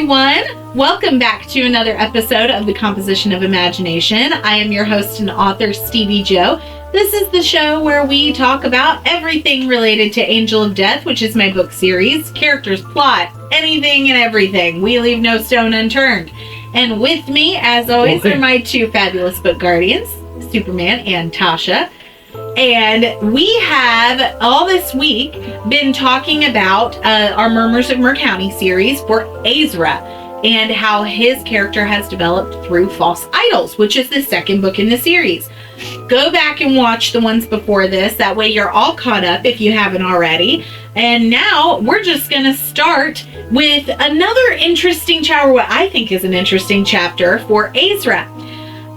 everyone. Welcome back to another episode of The Composition of Imagination. I am your host and author, Stevie Jo. This is the show where we talk about everything related to Angel of Death, which is my book series, characters, plot, anything and everything. We leave no stone unturned. And with me, as always, are my two fabulous book guardians, Superman and Tasha. And we have, all this week, been talking about our Murmurs of Mer County series for Aezra and how his character has developed through False Idols, which is the second book in the series. Go back and watch the ones before this. That way you're all caught up if you haven't already. And now we're just going to start with another interesting chapter, what I think is an interesting chapter for Aezra.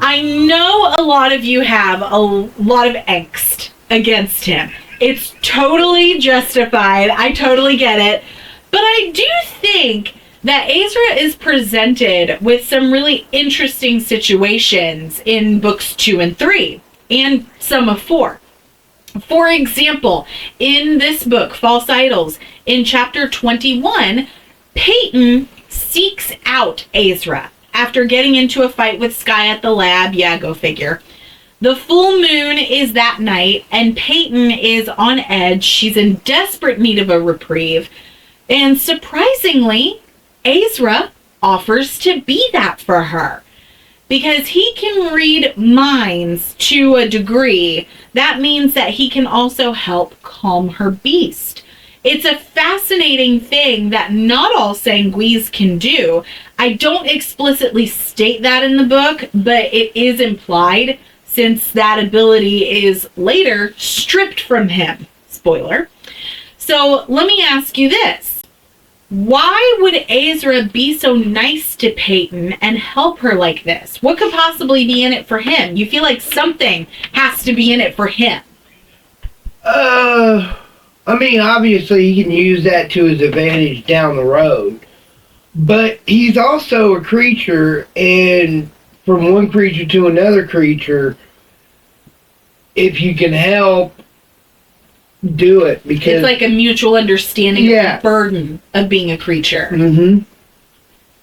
I know a lot of you have a lot of angst against him. It's totally justified. I totally get it. But I do think that Aezra is presented with some really interesting situations in books 2 and 3 and some of 4. For example, in this book, False Idols, in chapter 21, Peyton seeks out Aezra after getting into a fight with Sky at the lab. Yeah, go figure. The full moon is that night, and Peyton is on edge. She's in desperate need of a reprieve. And surprisingly, Aezra offers to be that for her. Because he can read minds to a degree, that means that he can also help calm her beast. It's a fascinating thing that not all sanguis can do. I don't explicitly state that in the book, but it is implied since that ability is later stripped from him. Spoiler. So let me ask you this. Why would Aezra be so nice to Peyton and help her like this? What could possibly be in it for him? You feel like something has to be in it for him. I mean, obviously he can use that to his advantage down the road. But he's also a creature, and from one creature to another creature, if you can help, do it. Because it's like a mutual understanding of the burden of being a creature. Mm-hmm.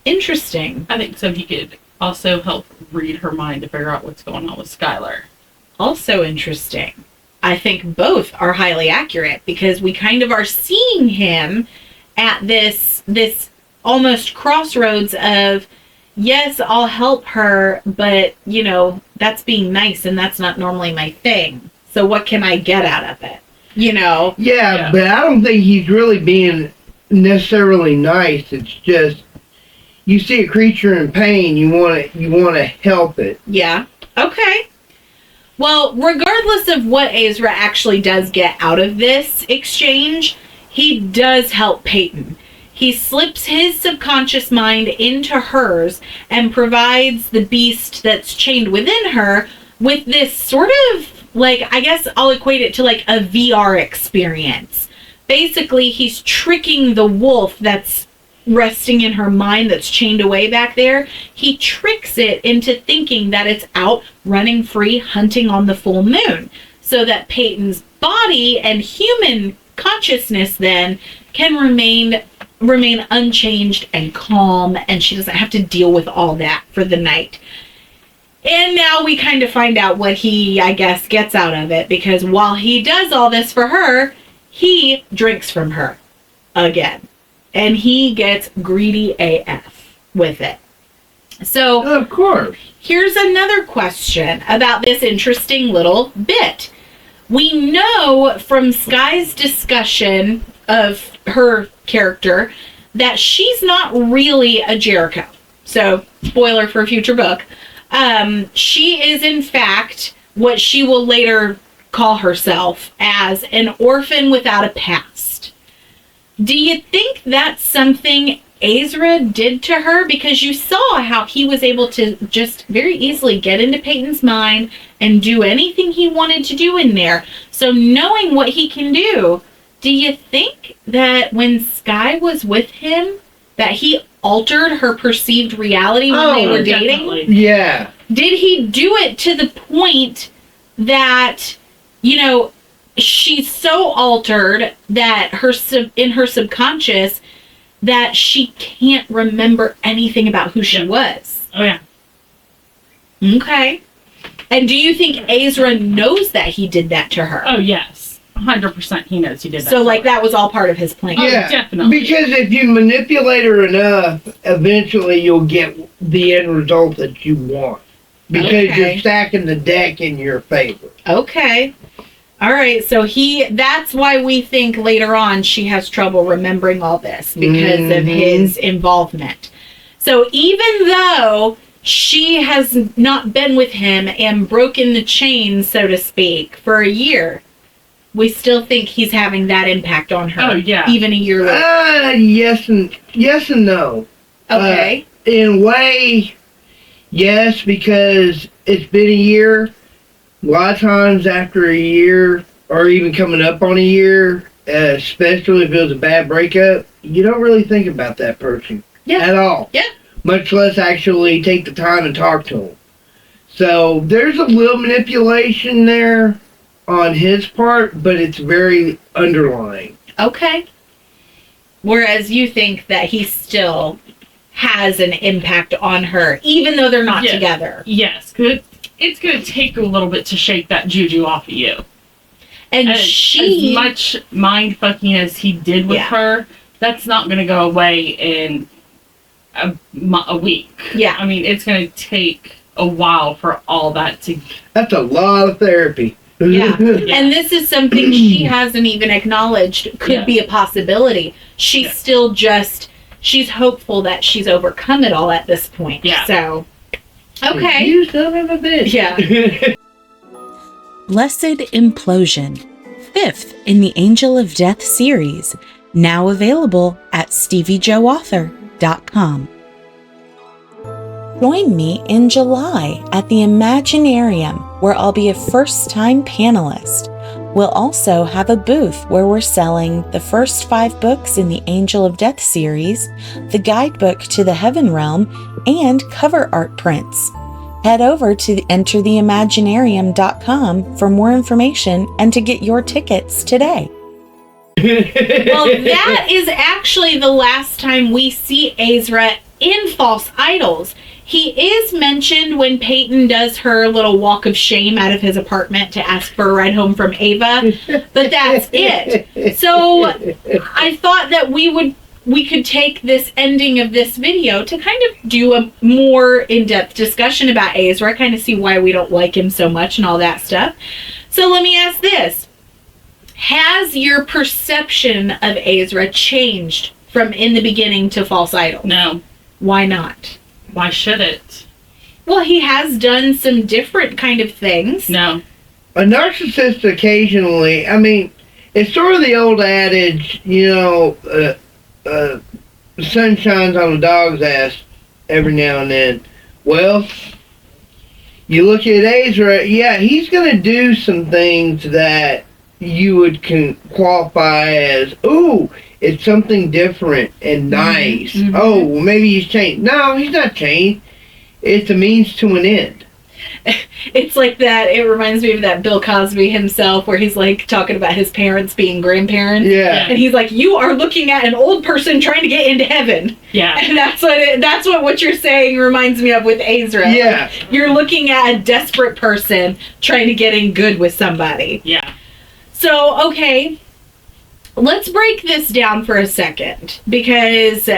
Interesting. I think so he could also help read her mind to figure out what's going on with Skylar. Also interesting. I think both are highly accurate because we kind of are seeing him at this almost crossroads of, yes, I'll help her, but, you know, that's being nice and that's not normally my thing. So what can I get out of it? You know? Yeah, but I don't think he's really being necessarily nice. It's just, you see a creature in pain, you want to help it. Yeah. Okay. Well, regardless of what Aezra actually does get out of this exchange, he does help Peyton. He slips his subconscious mind into hers and provides the beast that's chained within her with this sort of, like, I guess I'll equate it to like a VR experience. Basically, he's tricking the wolf that's resting in her mind that's chained away back there. He tricks it into thinking that it's out running free, hunting on the full moon, so that Peyton's body and human consciousness then can remain unchanged and calm, and she doesn't have to deal with all that for the night. And now we kind of find out what he, I guess, gets out of it, because while he does all this for her, he drinks from her again. And he gets greedy AF with it. So, of course. Here's another question about this interesting little bit. We know from Sky's discussion of her character that she's not really a Jericho. So, spoiler for a future book. She is, in fact, what she will later call herself as an orphan without a past. Do you think that's something Aezra did to her? Because you saw how he was able to just very easily get into Peyton's mind and do anything he wanted to do in there. So knowing what he can do, do you think that when Sky was with him, that he altered her perceived reality when they were dating? Definitely. Yeah. Did he do it to the point that, you know, she's so altered that in her subconscious, that she can't remember anything about who she was. Oh, yeah. Okay. And do you think Aezra knows that he did that to her? Oh, yes. 100% he knows he did that. So, like, that was all part of his plan. Oh, Yeah, definitely. because if you manipulate her enough, eventually you'll get the end result that you want. Because Okay. you're stacking the deck in your favor. Okay. All right. So that's why we think later on she has trouble remembering all this because of his involvement. So even though she has not been with him and broken the chain, so to speak, for a year, we still think he's having that impact on her. Oh, yeah. Even a year later. Yes and no. Okay. In a way, yes, because it's been a year. A lot of times after a year, or even coming up on a year, especially if it was a bad breakup, you don't really think about that person at all. Yeah. Much less actually take the time and talk to them. So there's a little manipulation there on his part, but it's very underlying. Okay. Whereas you think that he still has an impact on her, even though they're not together. Yes, because it's going to take a little bit to shake that juju off of you. And as much mind fucking as he did with her, that's not going to go away in a week. Yeah. I mean, it's going to take a while for all that to... That's a lot of therapy. Yeah. And this is something she hasn't even acknowledged could be a possibility. She's still just, she's hopeful that she's overcome it all at this point. Yeah. So, okay. You son of a bitch. Yeah. Blessed Implosion, 5th in the Angel of Death series, now available at steviejoauthor.com. Join me in July at the Imaginarium, where I'll be a first-time panelist. We'll also have a booth where we're selling the first 5 books in the Angel of Death series, the guidebook to the Heaven Realm, and cover art prints. Head over to entertheimaginarium.com for more information and to get your tickets today. Well, that is actually the last time we see Aezra in False Idols. He is mentioned when Peyton does her little walk of shame out of his apartment to ask for a ride home from Ava, but that's it. So I thought that we could take this ending of this video to kind of do a more in-depth discussion about Aezra, kind of see why we don't like him so much and all that stuff. So let me ask this. Has your perception of Aezra changed from in the beginning to False Idol? No. Why not? Why should it? Well, he has done some different kind of things. No. A narcissist occasionally, I mean, it's sort of the old adage, the sun shines on a dog's ass every now and then. Well, you look at Aezra, he's going to do some things that you would qualify as, ooh, it's something different and nice. Mm-hmm. Oh, well, maybe he's changed. No, he's not changed. It's a means to an end. It's like that. It reminds me of that Bill Cosby himself, where he's like talking about his parents being grandparents. Yeah. And he's like, "You are looking at an old person trying to get into heaven." Yeah. And that's what you're saying reminds me of with Aezra. Yeah. Like, you're looking at a desperate person trying to get in good with somebody. Yeah. So, okay, let's break this down for a second, because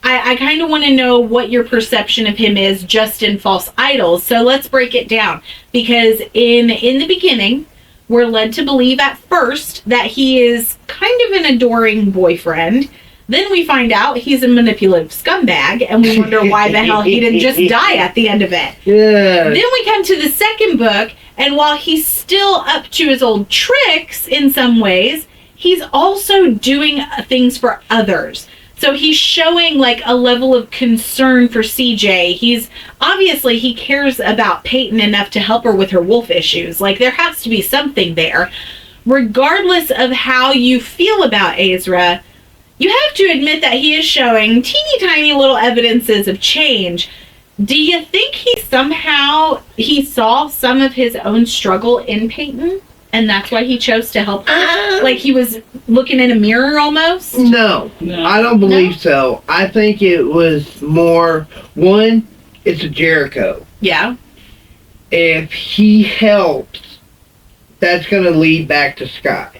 I kind of want to know what your perception of him is just in False Idols. So let's break it down, because in the beginning, we're led to believe at first that he is kind of an adoring boyfriend. Then we find out he's a manipulative scumbag, and we wonder why the hell he didn't just die at the end of it. Yeah. Then we come to the second book, and while he's still up to his old tricks in some ways, he's also doing things for others. So he's showing like a level of concern for CJ. He cares about Peyton enough to help her with her wolf issues. Like, there has to be something there. Regardless of how you feel about Aezra, you have to admit that he is showing teeny tiny little evidences of change. Do you think he saw some of his own struggle in Peyton, and that's why he chose to help her? Like, he was looking in a mirror almost? No, No. I don't believe so. I think it was more, one, it's a Jericho. Yeah. If he helps, that's going to lead back to Sky.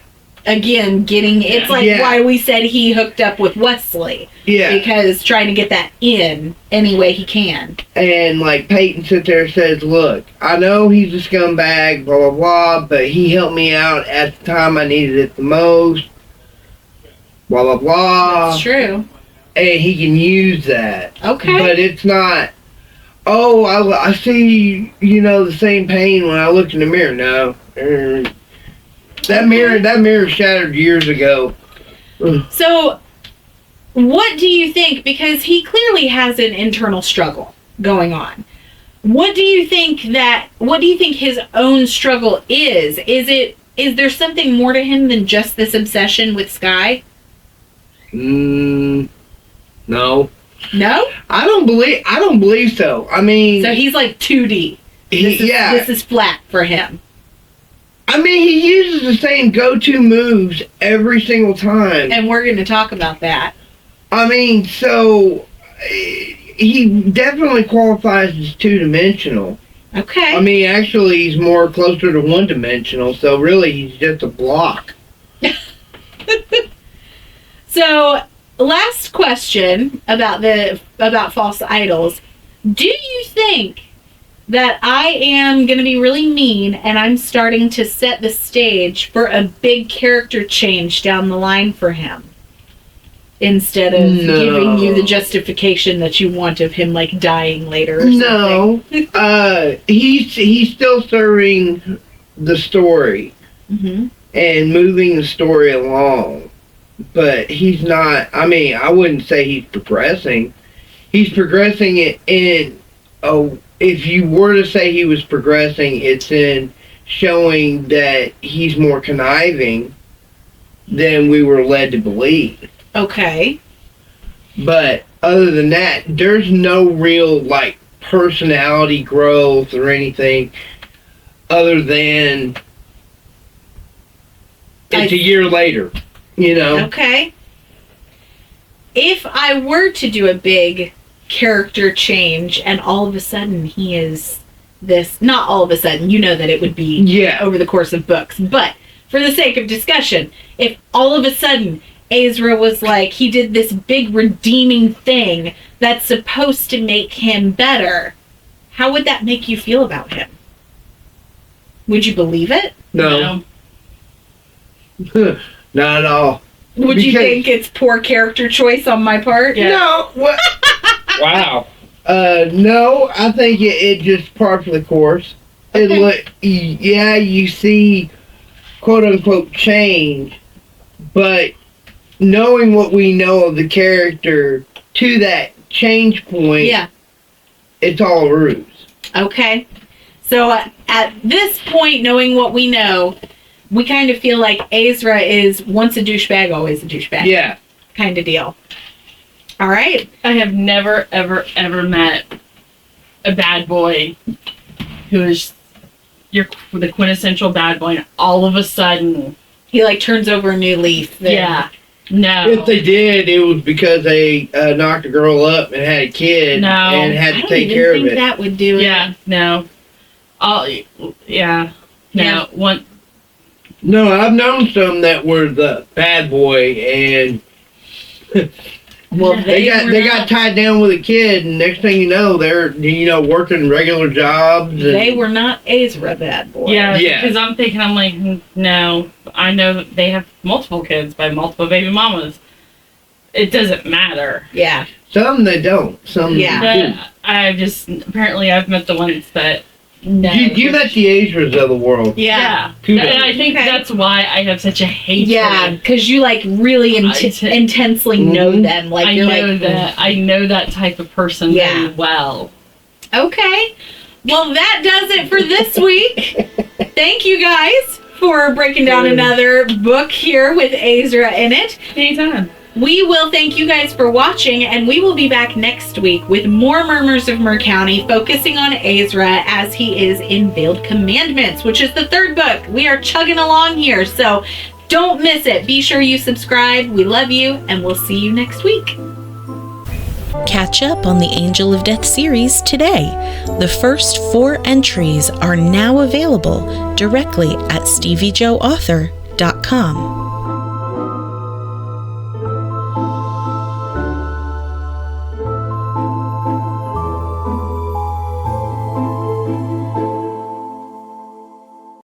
Again, it's like Yeah. why we said he hooked up with Wesley. Yeah. Because trying to get that in any way he can. And like Peyton sits there and says, look, I know he's a scumbag, blah, blah, blah, but he helped me out at the time I needed it the most. Blah, blah, blah. That's true. And he can use that. Okay. But it's not, oh, I see, the same pain when I look in the mirror. No. That mirror shattered years ago. So, what do you think? Because he clearly has an internal struggle going on. What do you think his own struggle is? Is there something more to him than just this obsession with Sky? No. No? I don't believe so. I mean, So he's like 2D. This is flat for him. I mean, he uses the same go-to moves every single time. And we're going to talk about that. I mean, so he definitely qualifies as two-dimensional. Okay. I mean, actually, he's more closer to one-dimensional, so really he's just a block. So, last question about false idols. Do you think that I am going to be really mean and I'm starting to set the stage for a big character change down the line for him? Instead of giving you the justification that you want of him, like, dying later or something. No. He's still serving the story and moving the story along. But he's not, I mean, I wouldn't say he's progressing. He's progressing if you were to say he was progressing, it's in showing that he's more conniving than we were led to believe. Okay. But other than that, there's no real, like, personality growth or anything other than it's a year later, Okay. If I were to do a big character change and all of a sudden he is this, not all of a sudden, that it would be over the course of books, but for the sake of discussion, if all of a sudden Aezra was like, he did this big redeeming thing that's supposed to make him better, how would that make you feel about him? Would you believe it? No. Not at all. Would you think it's poor character choice on my part? Yeah. No. What? Wow. No, I think it just par for the course. Okay. You see, quote unquote, change, but knowing what we know of the character to that change point, it's all a ruse. Okay. So at this point, knowing what we know, we kind of feel like Aezra is once a douchebag, always a douchebag. Yeah. Kind of deal. All right. I have never, ever, ever met a bad boy who is the quintessential bad boy, and all of a sudden He like turns over a new leaf. Then. yeah. No. If they did, it was because they knocked a girl up and had a kid and had to take care of it. That would do it. Yeah. No. Yeah. No. Yeah. One. No, I've known some that were the bad boy, and Well, they got tied down with a kid, and next thing you know, they're working regular jobs. And they were not Aezra bad boy. Yeah. Yeah. Because I'm like, no. I know that they have multiple kids by multiple baby mamas. It doesn't matter. Yeah. Some they don't. Some Yeah. do. I've met the ones that. No. You met the Aezras of the world. Yeah. Kudos. And I think that's why I have such a hatred. Yeah, because you like really intensely know them. Like I you're know like, that. I know that type of person very well. Okay. Well, that does it for this week. Thank you guys for breaking down another book here with Aezra in it. Anytime. We will thank you guys for watching, and we will be back next week with more Murmurs of Mer County, focusing on Aezra as he is in Veiled Commandments, which is the third book. We are chugging along here, so Don't miss it. Be sure you subscribe. We love you, and we'll see you next week. Catch up on the Angel of Death series today. The first 4 entries are now available directly at steviejoauthor.com.